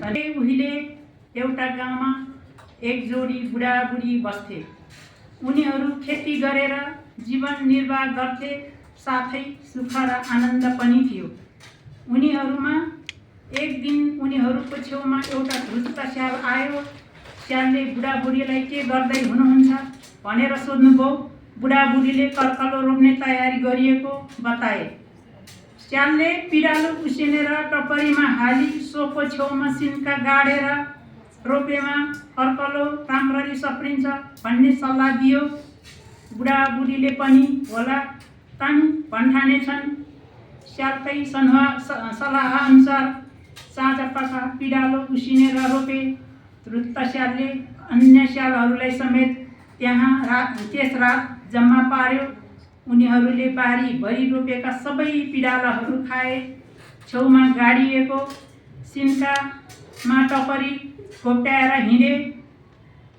भने उहिले एउटा गाउँमा एक जोडी बुढाबुढी बस्थे। उनीहरू खेती गरेर जीवन निर्वाह गर्थे, साथै सुख र आनन्द पनि थियो। उनीहरूमा एक दिन उनीहरूको छेउमा एउटा धुत्त स्याल आयो। स्यालले बुढाबुढीलाई के गर्दै हुनुहुन्छ भनेर सोध्नुभयो। बुढाबुढीले कर्कलो रोप्ने तयारी गरिएको बताए। स्यालले पिडालु उसिनेर टपरीमा हाली सोको छेउमा सिन्का गाडेर रोपेमा कर्कलो राम्ररी सप्रिन्छ भन्ने सल्लाह दियो। बुढाबुढीले पनि होला तान भन्ठानेछन्। स्यालकै सल्लाह अनुसार साँझपख पिडालु उसिनेर रोपे। धुत्त स्यालले अन्य स्यालहरूलाई समेत त्यस रात जम्मा पार्यो। उनीहरूले बारीभरि रोपेका सबै पिडालहरू खाए। छेउमा गाडिएको सिन्कामा टपरी घोप्ट्याएर हिँडे।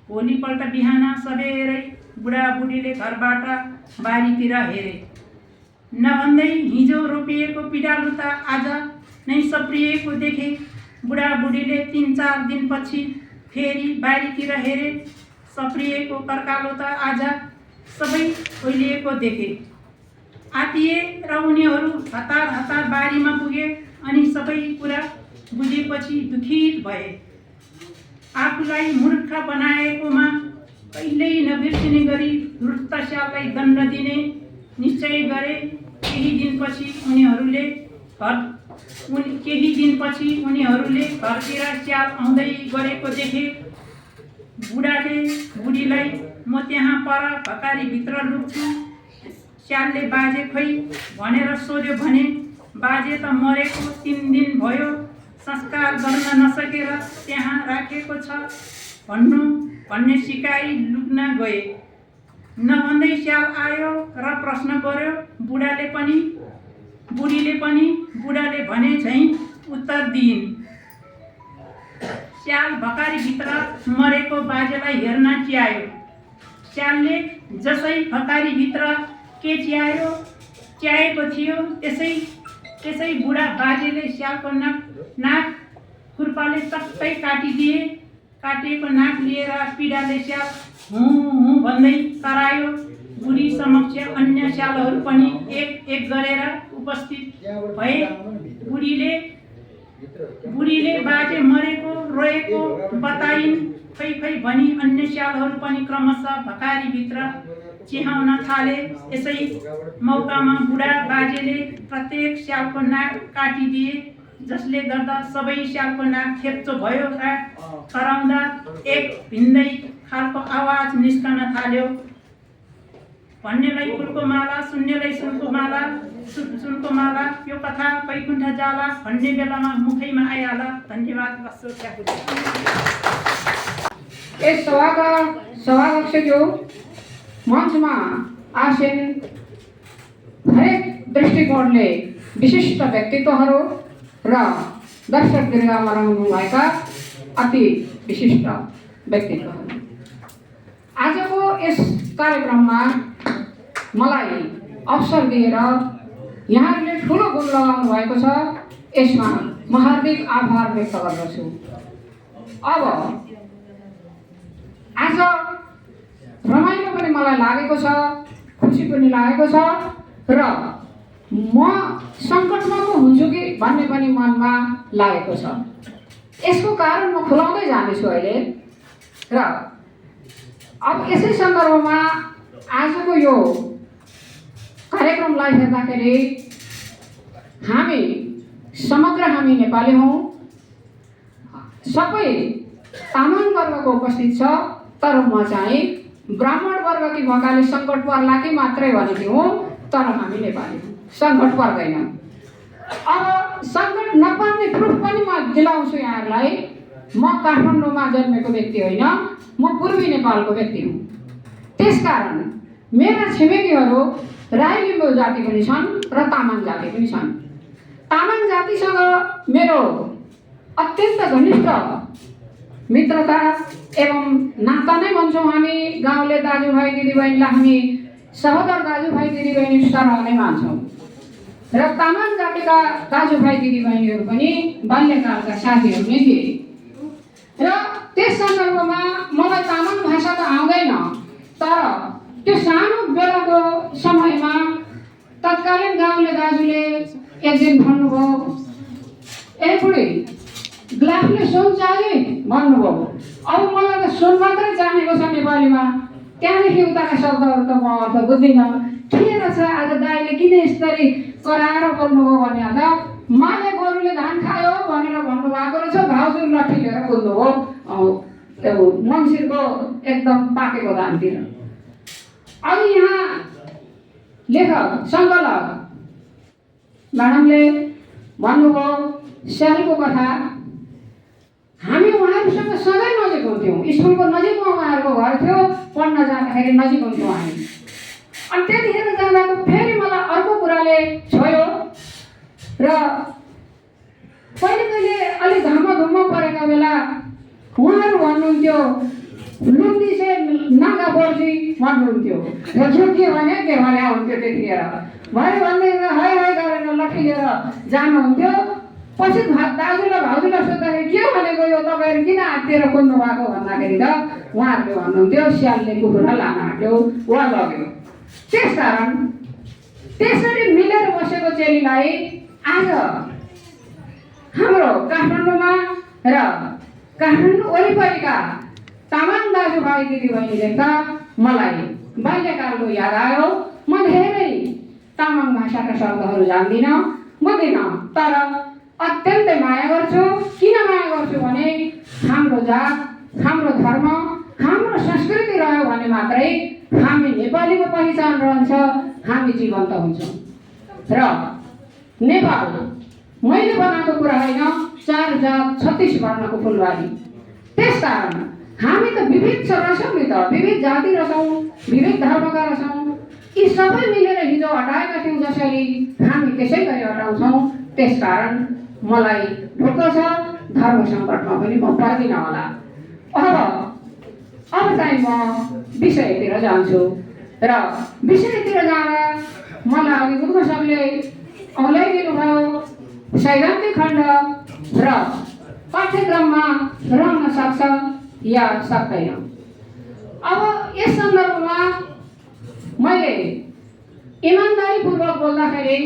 भोलिपल्ट बिहान सबेरै बुढाबुढीले घरबाट बारीतिर हेरे। नभन्दै हिजो रोपिएको पिडालु त आज नै सप्रिएको देखे। बुढाबुढीले 3-4 दिनपछि फेरि बारीतिर हेरे। सप्रिएको कर्कालो त आज सबै ओइलिएको देखे। आतिए र उनीहरू हतार बारीमा पुगे अनि सबै कुरा बुझेपछि दुखित भए। आफूलाई मूर्ख बनाएकोमा कहिल्यै नबिर्सिने गरी धुत्त स्याललाई दण्ड दिने निश्चय गरे। केही दिनपछि उनीहरूले घरतिर स्याल आउँदै गरेको देखे। बुढाले बुढीलाई म त्यहाँ पर भकारीभित्र लुक्छु। स्यालले बाजे खोइ भनेर सोध्यो भने बाजे त मरेको 3 दिन भयो, संस्कार गर्न नसकेर त्यहाँ राखेको छ भन्ने सिकाई लुक्न गए। नभन्दै स्याल आयो र प्रश्न गर्यो। बुढीले पनि बुढाले भने झैँ उत्तर दिइन्। स्याल भकारीभित्र मरेको बाजेलाई हेर्न च्यायो। स्यालले जसै भकारीभित्र के च्याएको थियो त्यसै बुढा बाजेले स्यालको नाक खुर्पाले चट्टै काटिदिए। काटिएको नाक लिएर पिडाले स्याल हुँ भन्दै करायो। बुढी समक्ष अन्य स्यालहरू पनि एक गरेर उपस्थित भए। बुढीले बाजे मरेको रोएको बताइन्। खै भनी अन्य स्यालहरू पनि क्रमशः भकारीभित्र चिहाउन थाले। यसै मौकामा बुढा बाजेले प्रत्येक स्यालको नाक काटिदिए, जसले गर्दा सबै स्यालको नाक थेप्चो भयो र कराउँदा एक भिन्दै खालको आवाज निस्कन थाल्यो। भन्नेलाई फुलको माला, सुन्नेलाई सुनको माला, यो कथा वैकुण्ठ जाला भन्ने बेलामा मुखैमा आइहाल। धन्यवाद। यस सभाकक्ष जो मञ्चमा आसीन हरेक दृष्टिकोणले विशिष्ट व्यक्तित्वहरू र दर्शक दीर्घामा रहनुभएका अति विशिष्ट व्यक्तित्वहरू, आजको यस कार्यक्रममा मलाई अवसर दिएर यहाँहरूले ठुलो गुण लगाउनु भएको छ। यसमा म हार्दिक आभार व्यक्त गर्दछु। अब आज रमाइलो पनि मलाई लागेको छ, खुसी पनि लागेको छ र म सङ्कटमा पो हुन्छु कि भन्ने पनि मनमा लागेको छ। यसको कारण म खुलाउँदै जानेछु अहिले। र अब यसै सन्दर्भमा आजको यो कार्यक्रमलाई हेर्दाखेरि हामी नेपाली हौँ, सबै तामाङ वर्गको उपस्थित छ। तर म चाहिँ ब्राह्मण वर्गकी भएकाले सङ्कट पर्ला कि मात्रै भनेकी हुँ, तर हामी नेपाली हौँ, सङ्कट पर्दैन। अब सङ्कट नपर्ने प्रुफ पनि म दिलाउँछु यहाँहरूलाई। म काठमाडौँमा जन्मेको व्यक्ति होइन, म पूर्वी नेपालको व्यक्ति हुँ। त्यसकारण मेरा छिमेकीहरू राई लिम्बू जाति पनि छन् र तामाङ जाति पनि छन्। तामाङ जातिसँग मेरो अत्यन्त घनिष्ठ मित्रता एवं नाता नै भन्छौँ हामी। गाउँले दाजुभाइ दिदीबहिनीलाई हामी सहोदर दाजुभाइ दिदीबहिनी सरह नै मान्छौँ र तामाङ जातिका दाजुभाइ दिदीबहिनीहरू पनि बाल्यकालका साथीहरू नै थिए। तत्कालीन गाउँले दाजुले एक दिन भन्नुभयो, ए बुढी ग्लासले सुन चाहिए भन्नुभयो। अब मलाई त सुन मात्रै चाहिएको छ नेपालीमा, त्यहाँदेखि उताका शब्दहरू त म अर्थ बुझ्दिनँ। के रहेछ आज दाइले किन यसरी कराएर बोल्नुभयो भने आज माले गोरुले धान खायो भनेर भन्नुभएको रहेछ। भाउजू लट्ठी लिएर कुद्नुभयो त्यो मङ्सिरको एकदम पाकेको धानतिर। अब यहाँ लेखक सङ्कलक म्याडमले भन्नुभयो स्यालको कथा। हामी उहाँहरूसँग सधैँ नजिक हुन्थ्यौँ, स्कुलको नजिकमा उहाँहरूको घर थियो, पढ्न जाँदाखेरि नजिक हुन्थ्यौँ हामी। अनि त्यतिखेर जाँदाको फेरि मलाई अर्को कुराले छोयो र कहिले अलिक धम्म परेका बेला उहाँहरू भन्नुहुन्थ्यो लुङ्गी से नागा बोर्जी भन्नुहुन्थ्यो र के भने हुन्थ्यो त्यतिखेर। भयो भन्दै हाई गरेर लट्ठी लिएर जानुहुन्थ्यो। पछि दाजुलाई भाउजूलाई सोद्धाखेरि के भनेको यो तपाईँहरू किन हाततिर कुद्नु भएको भन्दाखेरि त उहाँहरूले भन्नुहुन्थ्यो स्यालले कुकुरलाई लान आँट्यो वा लग्यो। त्यसकारण त्यसरी मिलेर बसेको चेलीलाई आज हाम्रो काठमाडौँमा र काठमाडौँ वरिपरिका तामाङ दाजुभाइ दिदीबहिनीले त मलाई बाल्यकालको याद आयो। म धेरै तामाङ भाषाका शब्दहरू जान्दिनँ बुझ्दिनँ, तर अत्यन्तै माया गर्छु। किन माया गर्छु भने हाम्रो जात, हाम्रो धर्म, हाम्रो संस्कृति रह्यो भने मात्रै हामी नेपालीको पहिचान रहन्छ, हामी जीवन्त हुन्छौँ। र नेपाल मैले बनाएको कुरा होइन, 4 जात 36 वर्णको फुलबारी। त्यसकारण हामी त विविध रहेछौँ नि त, विविध जाति रहेछौँ, विविध धर्मका रहेछौँ। यी सबै मिलेर हिजो हटाएका थियौँ जसरी हामी त्यसै गरी हटाउँछौँ। त्यसकारण मलाई ढुक्क छ, धर्म सङ्कटमा पनि म पर्दिनँ होला। अब चाहिँ म विषयतिर जान्छु र विषयतिर जाँदा मलाई अघि गुरुङ सरले औल्याइदिनु भयो सैद्धान्तिक खण्ड र पाठ्यक्रममा रहन सक्छ या सक्दैन। अब यस सन्दर्भमा मैले इमान्दारीपूर्वक बोल्दाखेरि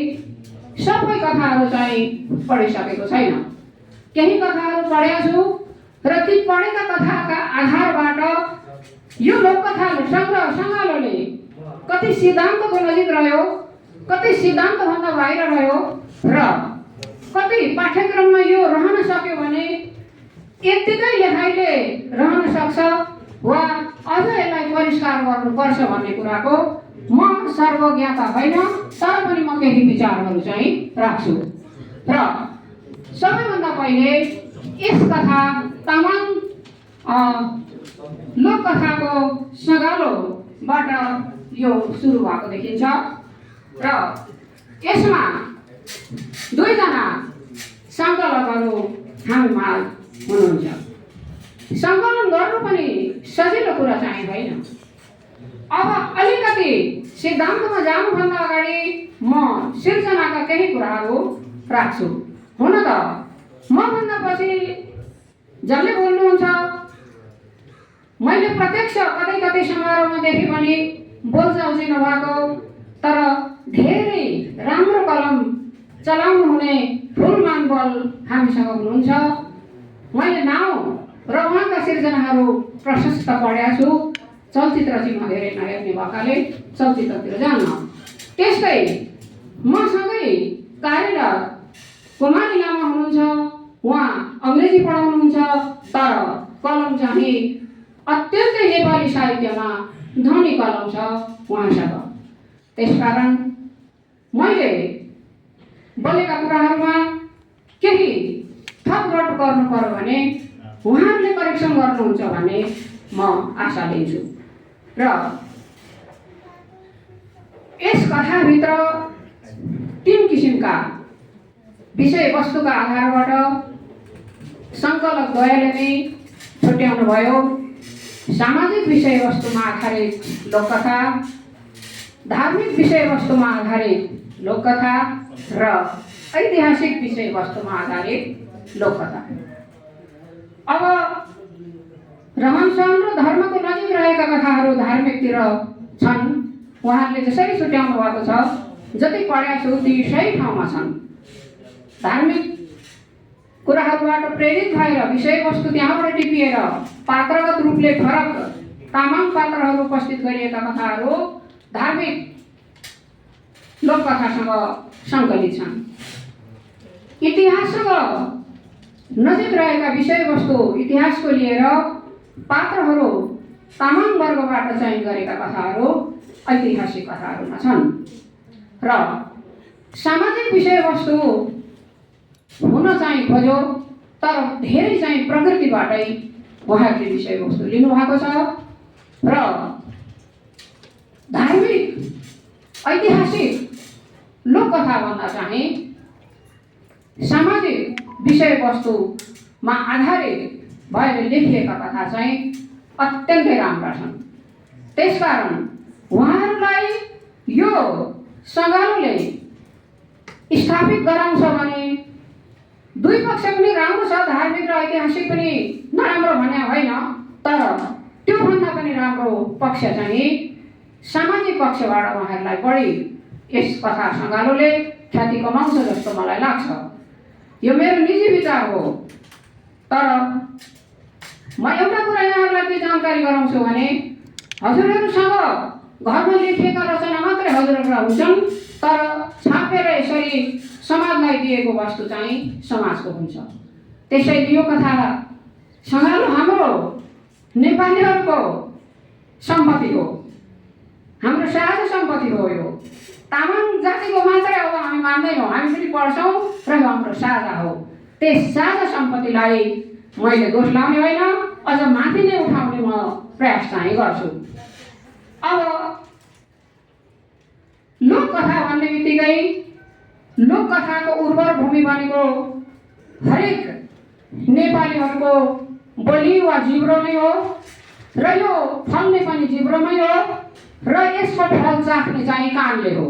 सबै कथाहरू चाहिँ पढिसकेको छैन। केही कथाहरू पढेको छु र ती पढेका कथाका आधारबाट यो लोककथा सङ्गालोले कति सिद्धान्तको नजिक रह्यो, कति सिद्धान्तभन्दा बाहिर रह्यो र कति पाठ्यक्रममा यो रहन सक्यो भने यत्तिकै लेखाइले रहन सक्छ वा अझ यसलाई परिष्कार गर्नुपर्छ भन्ने कुराको म सर्वज्ञता होइन, तर पनि म केही विचारहरू चाहिँ राख्छु। र सबैभन्दा पहिले यस कथा तामाङ लोककथाको सगालोबाट यो सुरु भएको देखिन्छ र यसमा 2 जना सङ्कलकहरू हामीमा हुनुहुन्छ। सङ्कलन गर्नु पनि सजिलो कुरा चाहिँ होइन। अब अलिकति सिद्धान्तमा जानुभन्दा अगाडि म सिर्जनाका केही कुराहरू राख्छु। हुन त मभन्दा पछि जसले बोल्नुहुन्छ मैले प्रत्यक्ष कतै समारोहमा देखेँ भने बोलचाल नभएको तर धेरै राम्रो कलम चलाउनु हुने फुलमान बल हामीसँग हुनुहुन्छ। मैले नाउँ र उहाँका सिर्जनाहरू प्रशस्त पढेको छु। चलचित्र चाहिँ म धेरै नहेर्ने भएकाले चलचित्रतिर जान्न। त्यस्तै मसँगै कार्यरत कुमारी लामा हुनुहुन्छ, उहाँ अङ्ग्रेजी पढाउनुहुन्छ तर कलम चाहिँ अत्यन्तै नेपाली साहित्यमा धनी कलम छ उहाँसँग। त्यसकारण मैले बोलेका कुराहरूमा केही थपघट गर्नु पर्यो भने उहाँहरूले करेक्सन गर्नुहुन्छ भन्ने म आशा लिन्छु। र यस कथाभित्र 3 किसिमका विषयवस्तुका आधारबाट सङ्कलक द्वयले नै छुट्याउनु भयो। सामाजिक विषयवस्तुमा आधारित लोककथा, धार्मिक विषयवस्तुमा आधारित लोककथा र ऐतिहासिक विषयवस्तुमा आधारित लोककथा। अब रहनसहन र धर्मको नजिक रहेका कथाहरू धार्मिकतिर छन्। उहाँहरूले जसरी छुट्याउनु भएको छ जति पढेका छु ती सही ठाउँमा छन्। धार्मिक कुराहरूबाट प्रेरित भएर विषयवस्तु त्यहाँबाट टिपिएर पात्रगत रूपले फरक तामाङ पात्रहरू उपस्थित गरिएका कथाहरू धार्मिक लोककथासँग सङ्कलित छन्। इतिहाससँग नजिक रहेका विषयवस्तु इतिहासको लिएर पात्रहरू तामाङ वर्गबाट चयन गरेका कथाहरू ऐतिहासिक कथाहरूमा छन् र सामाजिक विषयवस्तु हुन चाहिँ खोज्यो तर धेरै चाहिँ प्रकृतिबाटै उहाँहरूले विषयवस्तु लिनुभएको छ र धार्मिक ऐतिहासिक लोककथा भन्दा चाहिँ सामाजिक विषयवस्तुमा आधारित भएर लेखिएका कथा चाहिँ अत्यन्तै राम्रा छन्। त्यसकारण उहाँहरूलाई यो सङ्गालोले स्थापित गराउँछ भने दुई पक्ष पनि राम्रो छ, धार्मिक र ऐतिहासिक पनि नराम्रो भने होइन, तर त्योभन्दा पनि राम्रो पक्ष चाहिँ सामाजिक पक्षबाट उहाँहरूलाई बढी यस कथा सङ्गालोले ख्याति कमाउँछ जस्तो मलाई लाग्छ। यो मेरो निजी विचार हो, तर म एउटा कुरा यहाँहरूलाई के जानकारी गराउँछु भने हजुरहरूसँग घरमा लेखिएका रचना मात्रै हजुरहरूका हुन्छन्, तर छापेर यसरी समाजलाई दिएको वस्तु चाहिँ समाजको हुन्छ। त्यसैले यो कथा सङ्गालो हाम्रो नेपालीहरूको सम्पत्ति हो, हाम्रो साझा सम्पत्ति हो। यो तामाङ जातिको मात्रै अब हामी मान्दैनौँ, हामी पनि पढ्छौँ र हाम्रो साझा हो। त्यस साझा सम्पत्तिलाई मैले दोष लाउने होइन, अझ माथि नै उठाउने म प्रयास चाहिँ गर्छु। अब लोककथा भन्ने बित्तिकै लोककथाको उर्वर भूमि बनेको हरेक नेपालीहरूको बोली वा जिब्रो नै हो र यो फल्ने पनि जिब्रोमै हो र यसको फल चाख्ने चाहिँ कानले हो,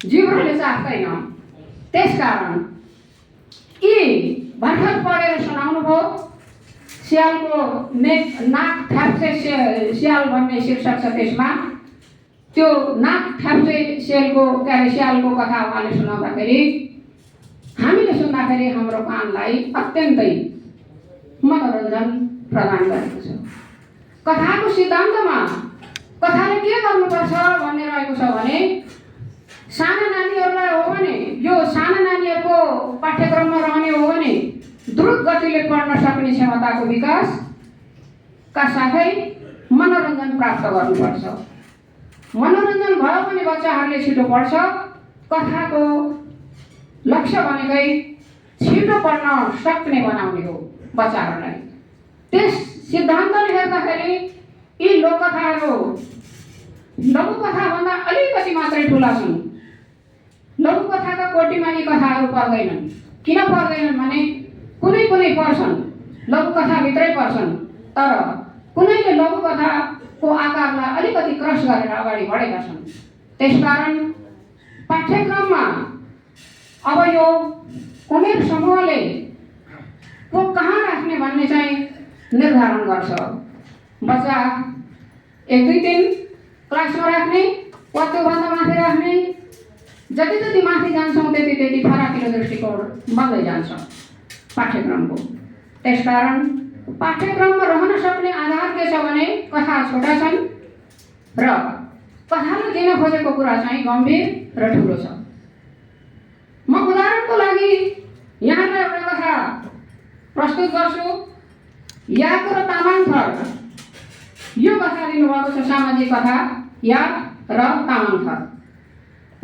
जिब्रोले चाख्दैन। त्यसकारण यी भर्खर पढेर सुनाउनु भयो स्यालको नाक थ्याप्से स्याल भन्ने शीर्षक छ त्यसमा। त्यो नाक थ्याप्से स्यालको कथा उहाँले सुनाउँदाखेरि हामीले सुन्दाखेरि हाम्रो कानलाई अत्यन्तै मनोरञ्जन प्रदान गरेको छ। कथाको सिद्धान्तमा कथाले के गर्नुपर्छ भन्ने रहेको छ भने साना नानीहरूलाई हो भने यो साना नानीहरूको पाठ्यक्रममा रहने हो भने द्रुत गतिले पढ्न सक्ने क्षमताको विकासका साथै मनोरञ्जन प्राप्त गर्नुपर्छ। मनोरञ्जन भयो भने बच्चाहरूले छिटो पढ्छ। कथाको लक्ष्य भनेकै छिटो पढ्न सक्ने बनाउने हो बच्चाहरूलाई। त्यस सिद्धान्तले हेर्दाखेरि यी लोककथाहरू लघुकथाभन्दा अलिकति मात्रै ठुला छन्। लघुकथाका कोटीमा यी कथाहरू पर्दैनन्। किन पर्दैनन् भने कुनै कुनै पर्छन्, लघुकथाभित्रै पर्छन्, तर कुनैले लघुकथाको आकारलाई अलिकति क्रस गरेर अगाडि बढेका छन्। त्यसकारण पाठ्यक्रममा अब यो उमेर समूहले को कहाँ राख्ने भन्ने चाहिँ निर्धारण गर्छ। बच्चा 1, 2, 3 क्लासमा राख्ने वा त्योभन्दा माथि राख्ने, जति जति माथि जान्छौँ त्यति त्यति फराकिलो दृष्टिकोण बन्दै जान्छ पाठ्यक्रमको। त्यसकारण पाठ्यक्रममा रहन सक्ने आधार के छ भने कथा छोटा छन् र कथाले दिन खोजेको कुरा चाहिँ गम्भीर र ठुलो छ। म उदाहरणको लागि यहाँलाई एउटा कथा प्रस्तुत गर्छु। याको र तामाङ थर। यो कथा दिनुभएको छ सामाजिक कथा याक र तामाङ थर।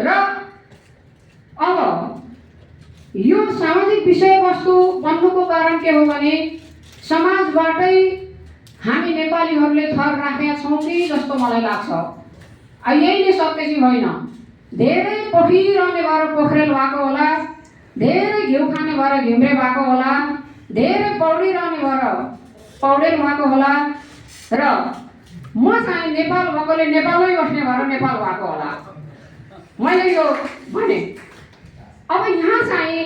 र अब यो सामाजिक विषयवस्तु बन्नुको कारण के हो भने समाजबाटै हामी नेपालीहरूले थर राखेका छौँ कि जस्तो मलाई लाग्छ। यही नै सत्य चाहिँ होइन। धेरै पोखिरहने भएर पोखरेल भएको होला, धेरै घिउ खाने भएर घिम्रे भएको होला, धेरै पौडिरहने भएर पौडेल भएको होला र म चाहिँ नेपाल भएकोले नेपालमै बस्ने भएर नेपाल भएको होला। मैले यो भने अब यहाँ चाहिँ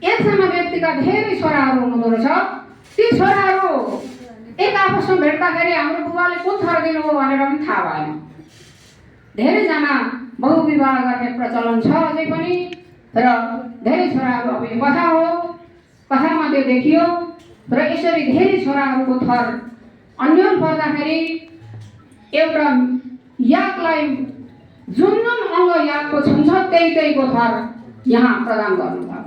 एकजना व्यक्तिका धेरै छोराहरू हुनुहुँदो रहेछ। ती छोराहरू एक आपसमा भेट्दाखेरि हाम्रो बुबाले कुन थर दिनुभयो भनेर पनि थाहा भएन। धेरैजना बहुविवाह गर्ने प्रचलन छ अझै पनि र धेरै छोराहरू अब यो कथा हो, कथामा त्यो देखियो र यसरी धेरै छोराहरूको थर अन्यल पर्दाखेरि एउटा यागलाई जुन जुन अङ्ग यागको छुन्छ त्यहीको थर यहाँ प्रदान गर्नुभयो।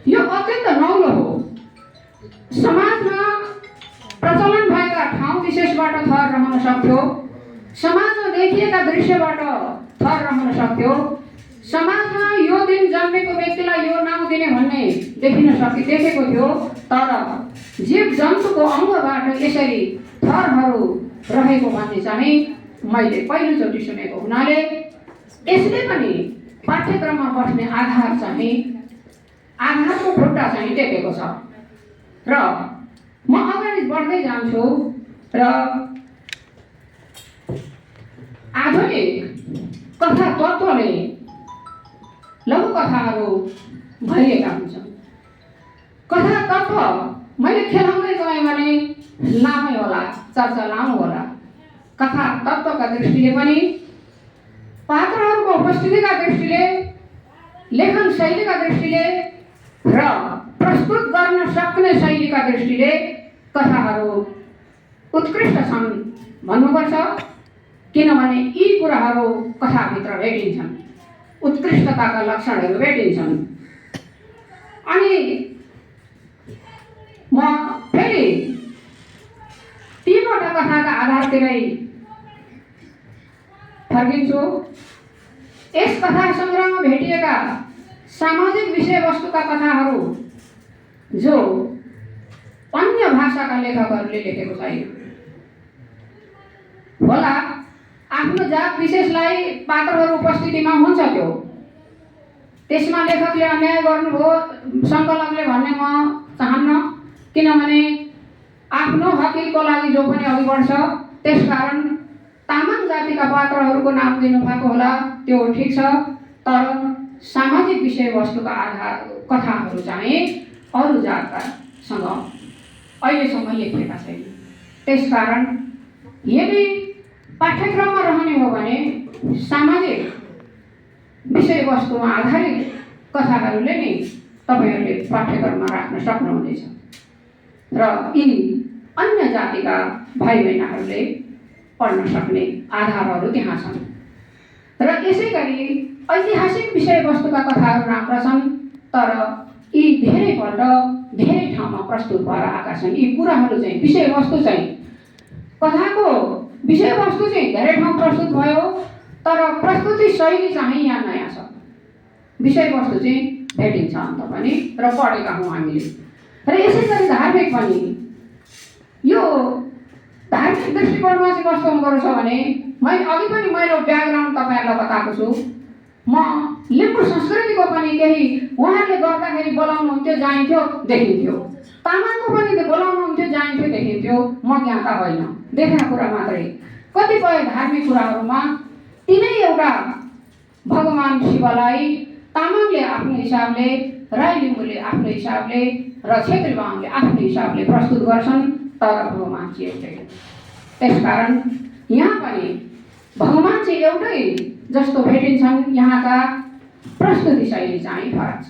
यो अत्यन्त नौलो हो। समाजमा प्रचलन भएका ठाउँ विशेषबाट थर रहन सक्थ्यो, समाजमा देखिएका दृश्यबाट थर रहन सक्थ्यो, समाजमा यो दिन जन्मेको व्यक्तिलाई यो नाउँ दिने भन्ने देखेको थियो। तर जीव जन्तुको अङ्गबाट यसरी थरहरू रहेको भन्ने चाहिँ मैले पहिलोचोटि सुनेको हुनाले यसले पनि पाठ्यक्रममा बस्ने आधारको खुट्टा चाहिँ टेकेको छ र म अगाडि बढ्दै जान्छु र आधुनिक कथा तत्त्वले लघुकथाहरू भरिएका हुन्छन्। कथा तत्त्व मैले खेलाउँदै गएँ भने लामै होला, चर्चा लामो होला। कथा तत्त्वका दृष्टिले पनि, पात्रहरूको उपस्थितिका दृष्टिले, लेखन शैलीका दृष्टिले र प्रस्तुत गर्न सक्ने शैलीका दृष्टिले कथाहरू उत्कृष्ट छन् भन्नुपर्छ, किनभने यी कुराहरू कथाभित्र भेटिन्छन्, उत्कृष्टताका लक्षणहरू भेटिन्छन्। अनि म फेरि तीनवटा कथाका आधारतिरै फर्किन्छु। यस कथा सङ्ग्रहमा भेटिएका सामाजिक विषयवस्तुका कथाहरू जो अन्य भाषाका लेखकहरूले लेखेको छैन होला। आफ्नो जात विशेषलाई पात्रहरू उपस्थितिमा हुन्छ त्यो, त्यसमा लेखकले अन्याय गर्नुभयो सङ्कलकले भन्ने म चाहन्न, किनभने आफ्नो हकिलको लागि जो पनि अघि बढ्छ त्यसकारण तामाङ जातिका पात्रहरूको नाम दिनुभएको होला, त्यो ठिक छ। तर सामाजिक विषयवस्तुका आधार कथाहरू चाहिँ अरू जातकासँग अहिलेसम्म लेखिएका छैन। त्यसकारण यदि पाठ्यक्रममा रहने हो भने सामाजिक विषयवस्तुमा आधारित कथाहरूले नै तपाईँहरूले पाठ्यक्रममा राख्न सक्नुहुनेछ र यी अन्य जातिका भाइ बहिनीहरूले पढ्न सक्ने आधारहरू त्यहाँ छन्। र यसै गरी ऐतिहासिक विषयवस्तुका कथाहरू राम्रा छन्, तर यी धेरैपल्ट धेरै ठाउँमा प्रस्तुत भएर आएका छन्। यी कुराहरू चाहिँ विषयवस्तु चाहिँ कथाको विषयवस्तु चाहिँ धेरै ठाउँ प्रस्तुत भयो, तर प्रस्तुति शैली चाहिँ यहाँ नयाँ छ। विषयवस्तु चाहिँ भेटिन्छ अन्त पनि र पढेका हौँ हामीले। र यसै गरी धार्मिक पनि, यो धार्मिक दृष्टिकोणमा चाहिँ कस्तो हुँदो रहेछ भने, मैले अघि पनि मेरो ब्याकग्राउन्ड तपाईँहरूलाई बताएको छु। म लिम्बू संस्कृतिको पनि केही उहाँहरूले गर्दाखेरि बोलाउनुहुन्थ्यो, जाइन्थ्यो, देखिन्थ्यो। तामाङको पनि त्यो बोलाउनुहुन्थ्यो, जाइन्थ्यो, देखिन्थ्यो। म ज्ञाता होइन, देखेका कुरा मात्रै। कतिपय धार्मिक कुराहरूमा तिनै एउटा भगवान शिवलाई तामाङले आफ्नो हिसाबले, राई लिम्बूले आफ्नो हिसाबले र छेत्री बाहुनले आफ्नो हिसाबले प्रस्तुत गर्छन्, तर भगवान चाहिँ एउटै हो। त्यसकारण यहाँ पनि भगवान चाहिँ एउटै जस्तो भेटिन्छन्, यहाँका प्रस्तुति शैली चाहिँ फरक छ।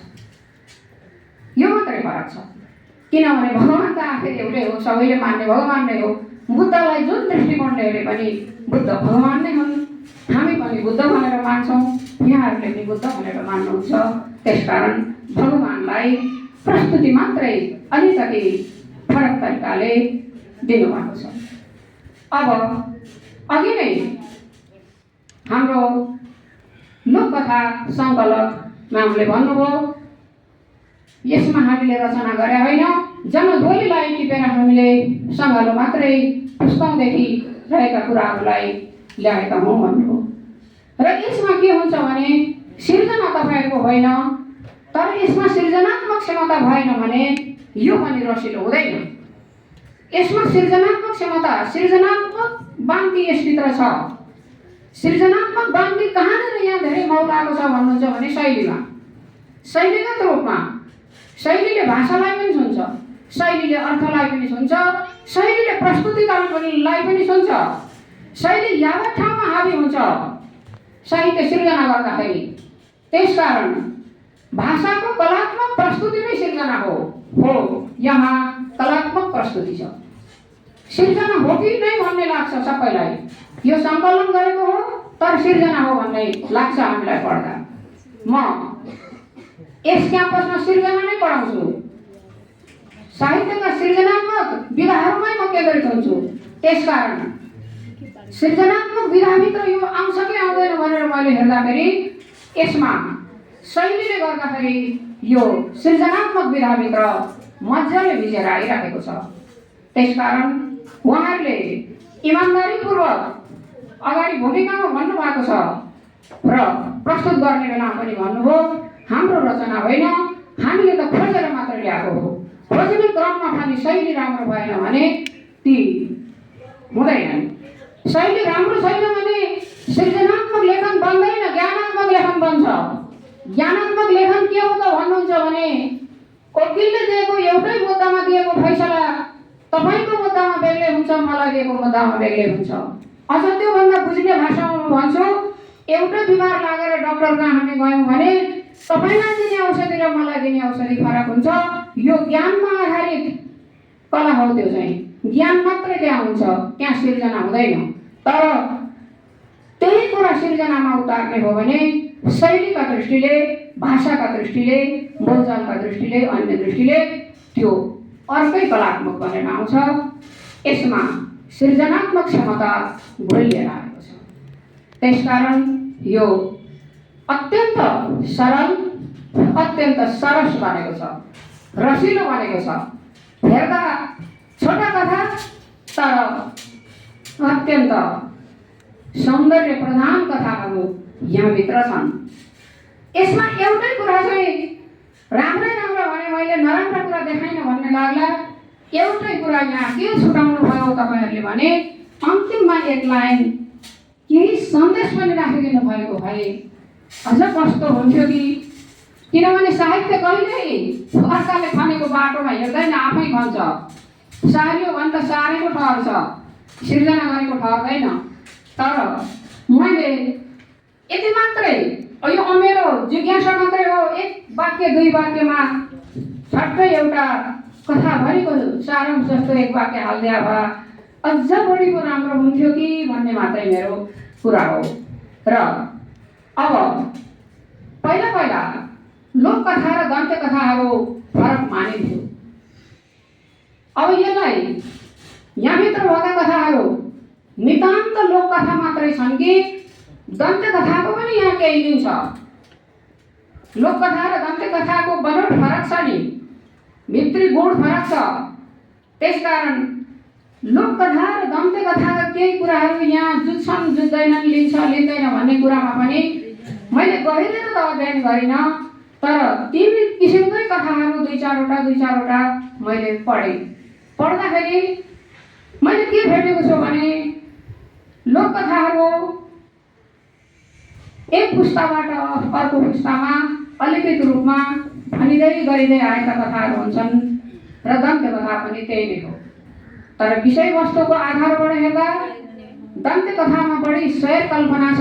यो मात्रै फरक छ, किनभने भगवान त आखिर एउटै हो, सबैले मान्ने भगवान नै हो। बुद्धलाई जुन दृष्टिकोणले हेरे पनि बुद्ध भगवान नै हुन्। हामी पनि बुद्ध भनेर मान्छौँ, यहाँहरूले पनि बुद्ध भनेर मान्नुहुन्छ। त्यसकारण भगवानलाई प्रस्तुति मात्रै अलिकति फरक तरिकाले दिनुभएको छ। अब अघि नै हाम्रो लोककथा सङ्कलक म्यामले भन्नुभयो, यसमा हामीले रचना गरे होइन, जनध्वनिलाई टिपेर हामीले सङ्घालो मात्रै पुस्तौँदेखि रहेका कुराहरूलाई ल्याएका हौँ भन्नुभयो। र यसमा के हुन्छ भने सिर्जना तपाईँहरूको होइन, तर यसमा सृजनात्मक क्षमता भएन भने यो पनि रसिलो हुँदैन। यसमा सृजनात्मक क्षमता, सृजनात्मक बान्ती यसभित्र छ। सृजनात्मक बान्ती कहाँनिर यहाँ धेरै मौलाएको छ भन्नुहुन्छ भने शैलीमा, शैलीगत रूपमा। शैलीले भाषालाई पनि सुन्छ, शैलीले अर्थलाई पनि सुन्छ, शैलीले प्रस्तुतिकरणलाई पनि सुन्छ। शैली यावत ठाउँमा हाबी हुन्छ साहित्य सिर्जना गर्दाखेरि। त्यसकारण भाषाको कलात्मक प्रस्तुति नै सिर्जना हो। यहाँ कलात्मक प्रस्तुति छ। सिर्जना हो कि नै भन्ने लाग्छ सबैलाई। यो सङ्कलन गरेको हो तर सिर्जना हो भन्ने लाग्छ हामीलाई पढ्दा। म यस क्याम्पसमा सिर्जना नै पढाउँछु। साहित्यका सृजनात्मक विधाहरूमै म केन्द्रित हुन्छु। त्यसकारण सृजनात्मक विधाभित्र यो आउँछ कि आउँदैन भनेर मैले हेर्दाखेरि यसमा शैलीले गर्दाखेरि यो सृजनात्मक विधाभित्र मजाले भिजेर आइराखेको छ। त्यसकारण उहाँहरूले इमान्दारीपूर्वक अगाडि भूमिकामा भन्नुभएको छ र प्रस्तुत गर्ने बेला पनि भन्नुभयो, हाम्रो रचना होइन, हामीले त खोजेर मात्र ल्याएको हो। खोज्ने क्रममा पनि शैली राम्रो भएन भने ती हुँदैनन्। शैली राम्रो छैन भने सृजनात्मक लेखन बन्दैन, ज्ञानात्मक लेखन बन्छ। ज्ञानात्मक लेखन के हो त भन्नुहुन्छ भने वकिलले दिएको एउटै मुद्दामा दिएको फैसला तपाईँको मुद्दामा बेग्लै हुन्छ, मलाई दिएको मुद्दामा बेग्लै हुन्छ। अझ त्योभन्दा बुझ्ने भाषामा म भन्छु, एउटै बिमार लागेर डाक्टर कहाँ हामी गयौँ भने तपाईँलाई दिने औषधि र मलाई दिने औषधि फरक हुन्छ। यो ज्ञानमा आधारित कला हो। त्यो चाहिँ ज्ञान मात्रै त्यहाँ हुन्छ, त्यहाँ सिर्जना हुँदैन। तर त्यही कुरा सिर्जनामा उतार्ने हो भने शैलीका दृष्टिले, भाषाका दृष्टिले, बोलचालका दृष्टिले, अन्य दृष्टिले त्यो अर्कै कलात्मक बनेर आउँछ। यसमा सृजनात्मक क्षमता भुलिएर आएको छ। त्यसकारण यो अत्यन्त सरल, अत्यन्त सरस बनेको छ, रसिलो बनेको छ। हेर्दा छोटा कथा तर अत्यन्त सौन्दर्य प्रधान कथाहरू यहाँभित्र छन्। यसमा एउटै कुरा चाहिँ राम्रै राम्रो भने मैले नराम्रो कुरा देखाइन भन्ने लाग्ला। एउटै कुरा यहाँ के छुटाउनु भयो तपाईँहरूले भने अन्तिममा एक लाइन केही सन्देश पनि राखिदिनु भएको भए अझ कस्तो हुन्थ्यो कि। किनभने साहित्य कहिल्यै अर्काले खनेको बाटोमा हिँड्दैन, आफै खन्छ। सारियो भने त सारेको ठहर छ, सिर्जना गरेको ठहर्दैन। तर मैले यति मात्रै, यो मेरो जिज्ञासा मात्रै हो, एक वाक्य दुई वाक्यमा ठट्टै एउटा कथाभरिको सारांश जस्तो एक वाक्य हालिदिया भए अझ बढीको राम्रो हुन्थ्यो कि भन्ने मात्रै मेरो कुरा हो। र अब पहिला पहिला लोककथा र दन्त्य कथाहरू फरक मानिन्थ्यो। अब यसलाई यहाँभित्र भएका कथाहरू नितान्त लोककथा मात्रै छन् कि दन्त्य कथाको पनि यहाँ केही दिन छ। लोककथा र दन्त्य कथाको बनोट फरक छ नि, भित्री गुण फरक छ। त्यसकारण लोककथा र दन्त्य कथाका केही कुराहरू यहाँ जुझ्छन्, जुझ्दैनन्, लिन्छ, लिँदैन भन्ने कुरामा पनि मैले गहिरेर त अध्ययन गरिनँ। तर तीन किसिमकै कथाहरू दुई चारवटा मैले पढेँ। पढ्दाखेरि मैले के भेटेको छु भने लोककथाहरू एक पुस्ताबाट अर्को पुस्तामा अलिकति रूपमा भनिँदै आएका कथाहरू हुन्छन् र दन्त्य कथा पनि त्यही नै हो। तर विषयवस्तुको आधारबाट हेर्दा दन्त्य कथामा बढी स्वयं कल्पना छ,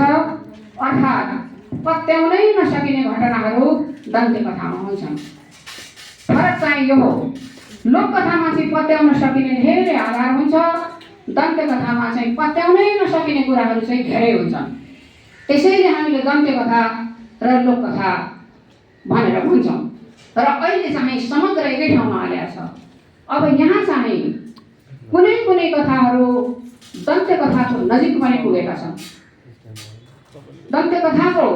अर्थात् पत्याउनै नसकिने घटनाहरू दन्त्य कथामा हुन्छन्। फरक चाहिँ यो हो, लोककथामा चाहिँ पत्याउन सकिने धेरै आधार हुन्छ, दन्त्य कथामा चाहिँ पत्याउनै नसकिने कुराहरू चाहिँ धेरै हुन्छन्। त्यसैले हामीले दन्त्य कथा र लोककथा भनेर भन्छौँ। तर अहिले चाहिँ समग्र एकै ठाउँमा हालेको छ। अब यहाँ चाहिँ कुनै कुनै कथाहरू दन्त्य कथाको नजिक पनि पुगेका छन्। दन्त्य कथाको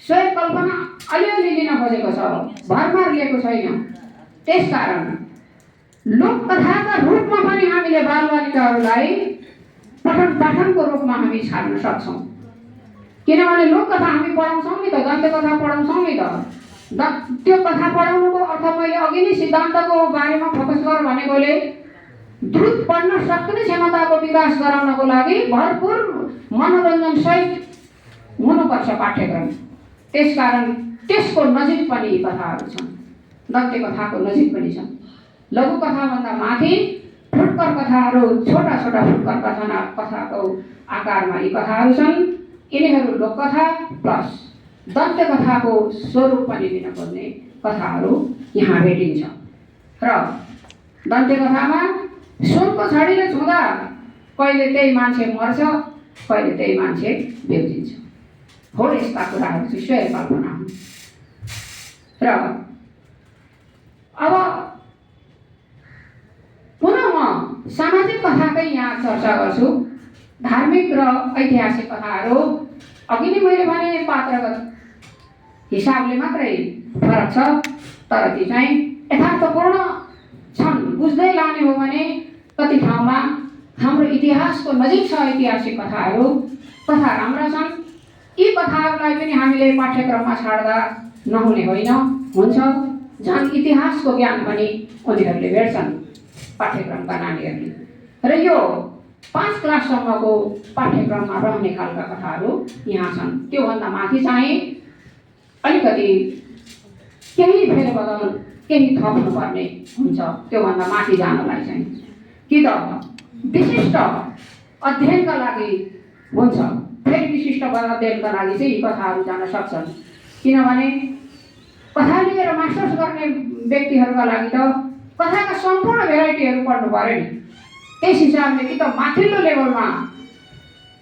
स्वयं कल्पना अलिअलि लिन खोजेको छ, भरमार लिएको छैन। त्यसकारण लोककथाका रूपमा पनि हामीले बालबालिकाहरूलाई पठन पाठनको रूपमा हामी छाड्न सक्छौँ। किनभने लोककथा हामी पढाउँछौँ नि त, दन्त्य कथा पढाउँछौँ नि त। त्यो कथा पढाउनुको अर्थ मैले अघि नै सिद्धान्तको बारेमा फोकस गर भनेकोले द्रुत पढ्न सक्ने क्षमताको विकास गराउनको लागि भरपूर मनोरञ्जन सहित हुनुपर्छ पाठ्यक्रम। त्यसकारण त्यसको नजिक पनि यी कथाहरू छन्, दन्त्य कथाको नजिक पनि छन्। लघु कथाभन्दा माथि फुटकर कथाहरू, छोटा छोटा फुटकर कथाको आकारमा यी कथाहरू छन्। यिनीहरू लोककथा प्लस दन्त्य कथाको स्वरूप पनि लिनुपर्ने कथाहरू यहाँ भेटिन्छ। र दन्त्य कथामा सुनको छडीले छुँदा कहिले त्यही मान्छे मर्छ, कहिले त्यही मान्छे बेउजिन्छ। हो यस्ता कुराहरू चाहिँ स्वयं कल्पना हुन्। र अब पुनः म सामाजिक कथाकै यहाँ चर्चा गर्छु। धार्मिक र ऐतिहासिक कथाहरू अघि नै मैले भने पात्रगत हिसाबले मात्रै फरक छ, तर ती चाहिँ यथार्थपूर्ण छन्। बुझ्दै लाने हो भने कति ठाउँमा हाम्रो इतिहासको नजिक छ ऐतिहासिक कथाहरू, कथा राम्रा छन्। यी कथाहरूलाई पनि हामीले पाठ्यक्रममा छाड्दा नहुने होइन, हुन्छ। झन् इतिहासको ज्ञान पनि उनीहरूले भेट्छन् पाठ्यक्रमका नानीहरूले। र यो 5 क्लाससम्मको पाठ्यक्रममा रहने खालका कथाहरू यहाँ छन्। त्योभन्दा माथि चाहिँ अलिकति केही फेरबदल, केही थप्नुपर्ने हुन्छ। त्योभन्दा माथि जानलाई चाहिँ कि त विशिष्ट अध्ययनका लागि हुन्छ, फेरि विशिष्ट अध्ययनका लागि चाहिँ यी कथाहरू जान सक्छन्। किनभने कथा लिएर मास्टर्स गर्ने व्यक्तिहरूका लागि त कथाका सम्पूर्ण भेराइटीहरू पढ्नु पऱ्यो नि। त्यस हिसाबले कि त माथिल्लो लेभलमा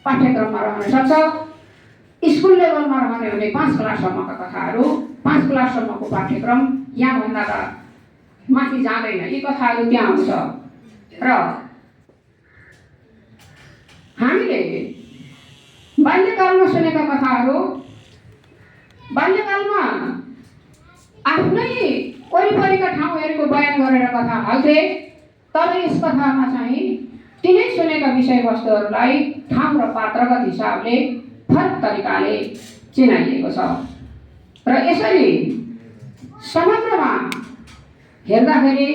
पाठ्यक्रममा रहन सक्छ, स्कुल लेभलमा रहने भने 5 क्लाससम्मका कथाहरू, 5 क्लाससम्मको पाठ्यक्रम यहाँभन्दा माथि जाँदैन। यी कथाहरू त्यहाँ हुन्छ। र हामीले बाल्यकालमा सुनेका कथाहरू बाल्यकालमा आफ्नै वरिपरिका ठाउँहरूको बयान गरेर कथा हाल्थे, तर यस कथामा चाहिँ तिनै सुनेका विषयवस्तुहरूलाई ठाउँ र पात्रगत हिसाबले फरक तरिकाले चिनाइएको छ। र यसरी समग्रमा हेर्दाखेरि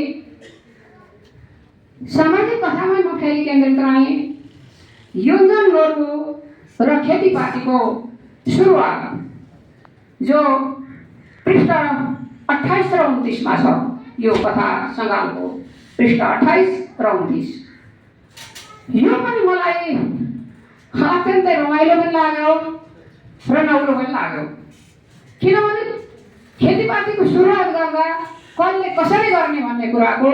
सामाजिक कथामै म फेरि केन्द्रित रहेँ। योन्जन गोरु र खेतीपातीको सुरुवात जो पृष्ठ 28 र 29 मा छ। यो कथा सङ्गालको पृष्ठ 28 र 29। यो पनि मलाई अत्यन्तै रमाइलो पनि लाग्यो र नौलो पनि लाग्यो। किनभने खेतीपातीको सुरुवात गर्दा कसले कसरी गर्ने भन्ने कुराको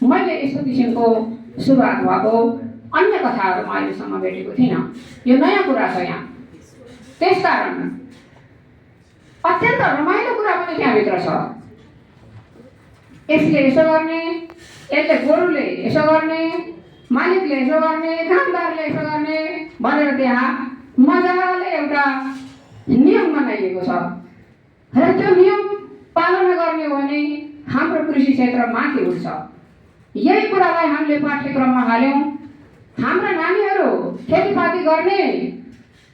मैले यस्तो किसिमको सुरुवात भएको अन्य कथाहरू म अहिलेसम्म भेटेको थिइनँ। यो नयाँ कुरा छ यहाँ। त्यसकारण अत्यन्त रमाइलो कुरा पनि त्यहाँभित्र छ। यसले यसो गर्ने, यसले गोरुले यसो गर्ने, मालिकले यसो गर्ने, कामदारले यसो गर्ने भनेर त्यहाँ मजाले एउटा नियम बनाइएको छ। र त्यो नियम पालना गर्ने हो भने हाम्रो कृषि क्षेत्र माथि उठ्छ। यही कुरालाई हामीले पाठ्यक्रममा हाल्यौँ। हाम्रा नानीहरू खेतीपाती गर्ने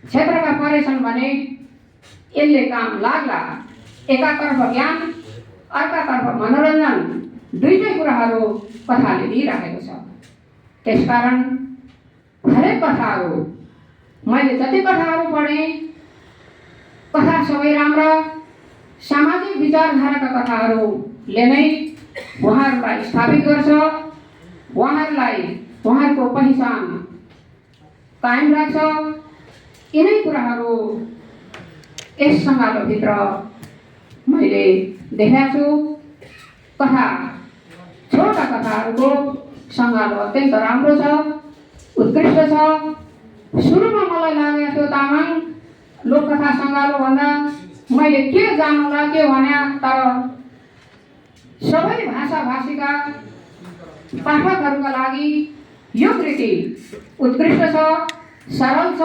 क्षेत्रका परेछन् भने यसले काम लाग्ला। एकातर्फ ज्ञान, अर्कातर्फ मनोरञ्जन, दुईटै कुराहरू कथाले दिइराखेको छ। त्यसकारण हरेक कथाहरू, मैले जति कथाहरू पढेँ, कथा सबै राम्रा सामाजिक विचारधाराका कथाहरूले नै उहाँहरूलाई स्थापित गर्छ, उहाँहरूलाई उहाँहरूको पहिचान कायम राख्छ। यिनै कुराहरू यस सङ्गालोभित्र मैले देखाएको छु। कथा, छोटा कथाहरूको सङ्गालो अत्यन्त राम्रो छ, उत्कृष्ट छ। सुरुमा मलाई लागेको थियो तामाङ लोककथा सङ्गालो भन्दा मैले के जान्नुला के भने, तर सबै भाषाभाषीका पाठकहरूका लागि यो कृति उत्कृष्ट छ, सरल छ,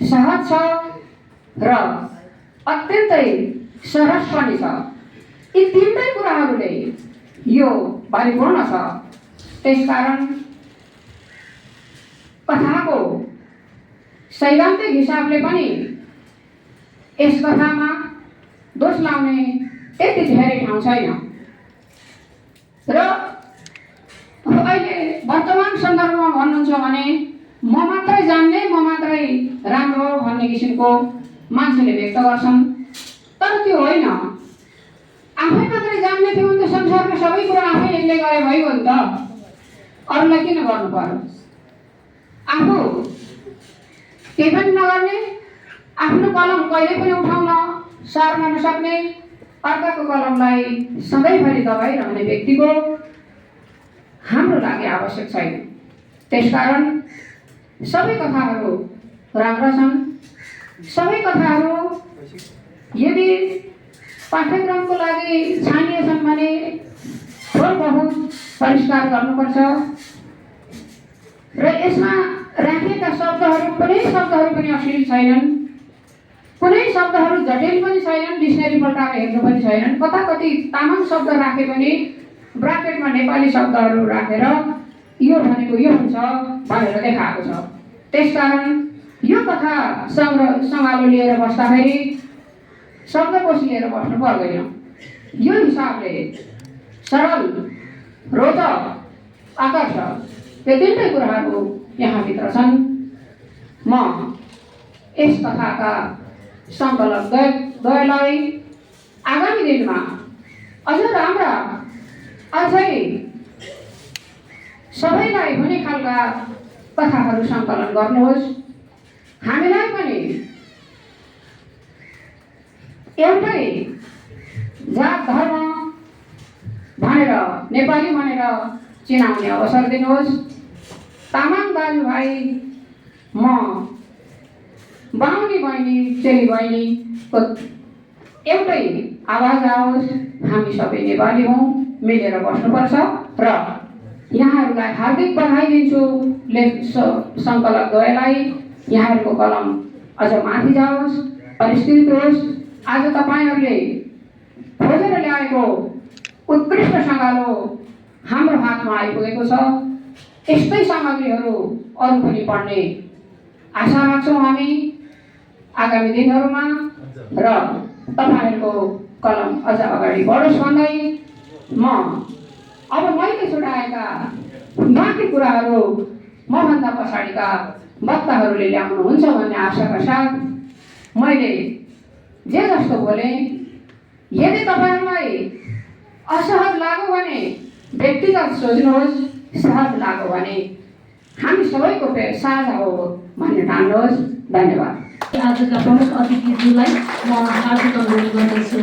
सहज छ र अत्यन्तै सरस पनि छ। यी तीनटै कुराहरूले यो परिपूर्ण छ। त्यसकारण कथाको सैद्धान्तिक हिसाबले पनि यस कथामा दोष लाउने त्यति धेरै ठाउँ छैन। र अहिले वर्तमान सन्दर्भमा भन्नुहुन्छ भने म मात्रै जान्ने, म मात्रै राम्रो भन्ने किसिमको मान्छेले व्यक्त गर्छन्। तर त्यो होइन। आफै मात्रै जान्ने थियो भने त संसारको सबै कुरा आफैले गरे भइगयो नि त। अरूलाई किन गर्नु पर्यो? आफू केही पनि नगर्ने, आफ्नो कलम कहिले पनि उठाउन सार्न नसक्ने, अर्काको कलमलाई सधैँभरि दबाइरहने व्यक्तिको हाम्रो लागि आवश्यक छैन। त्यसकारण सबै कथाहरू राम्रा छन्। सबै कथाहरू यदि पाठ्यक्रमको लागि छानिए छन् भने थोर बहुत परिष्कार गर्नुपर्छ र यसमा राखिएका शब्दहरू कुनै शब्दहरू पनि अश्लील छैनन्, कुनै शब्दहरू जटिल पनि छैनन्, डिक्सनेरी पल्टाएर हेर्नु पनि छैनन्। कता कति तामाङ शब्द राखे पनि ब्राकेटमा नेपाली शब्दहरू राखेर यो भनेको यो हुन्छ भनेर देखाएको छ। त्यसकारण यो कथा सँगालो लिएर बस्दाखेरि शब्दकोश लिएर बस्नु पर्दैन। यो हिसाबले सरल, रोचक, आकर्षक यो तिनटै कुराहरू यहाँभित्र छन्। म यस कथाका सङ्कलकद्वयलाई आगामी दिनमा अझ राम्रा, अझै सबैलाई हुने खालका कथाहरू सङ्कलन गर्नुहोस्। हामीलाई पनि एउटै जात धर्म भनेर, नेपाली भनेर चिनाउने अवसर दिनुहोस्। तामाङ दाजुभाइ, म बाहुनी बहिनी, चेली बहिनीको एउटै आवाज आओस्। हामी सबै नेपाली हौँ, मिलेर बस्नुपर्छ र यहाँहरूलाई हार्दिक बधाई दिन्छु। सङ्कलकद्वयलाई यहाँहरूको कलम अझ माथि जाओस्, परिष्कृत होस्। आज तपाईँहरूले खोजेर ल्याएको उत्कृष्ट सँगालो हाम्रो हातमा आइपुगेको छ। यस्तै सामग्रीहरू अरू पनि पढ्ने आशा राख्छौँ हामी आगामी दिनहरूमा र तपाईँहरूको कलम अझ अगाडि बढोस् भन्दै म अब मैले छुटाएका बाँकी कुराहरू मभन्दा पछाडिका वक्ताहरूले ल्याउनुहुन्छ भन्ने आशाका साथ मैले जे जस्तो बोलेँ। यदि तपाईँहरूलाई असहज लाग्यो भने व्यक्तिगत सोच्नुहोस्, सहज लाग्यो भने हामी सबैको साझा हो भन्ने ठान्नुहोस्। धन्यवाद। आजका प्रमुख अतिथिज्यूलाई म हार्दिक अनुरोध गर्दछु।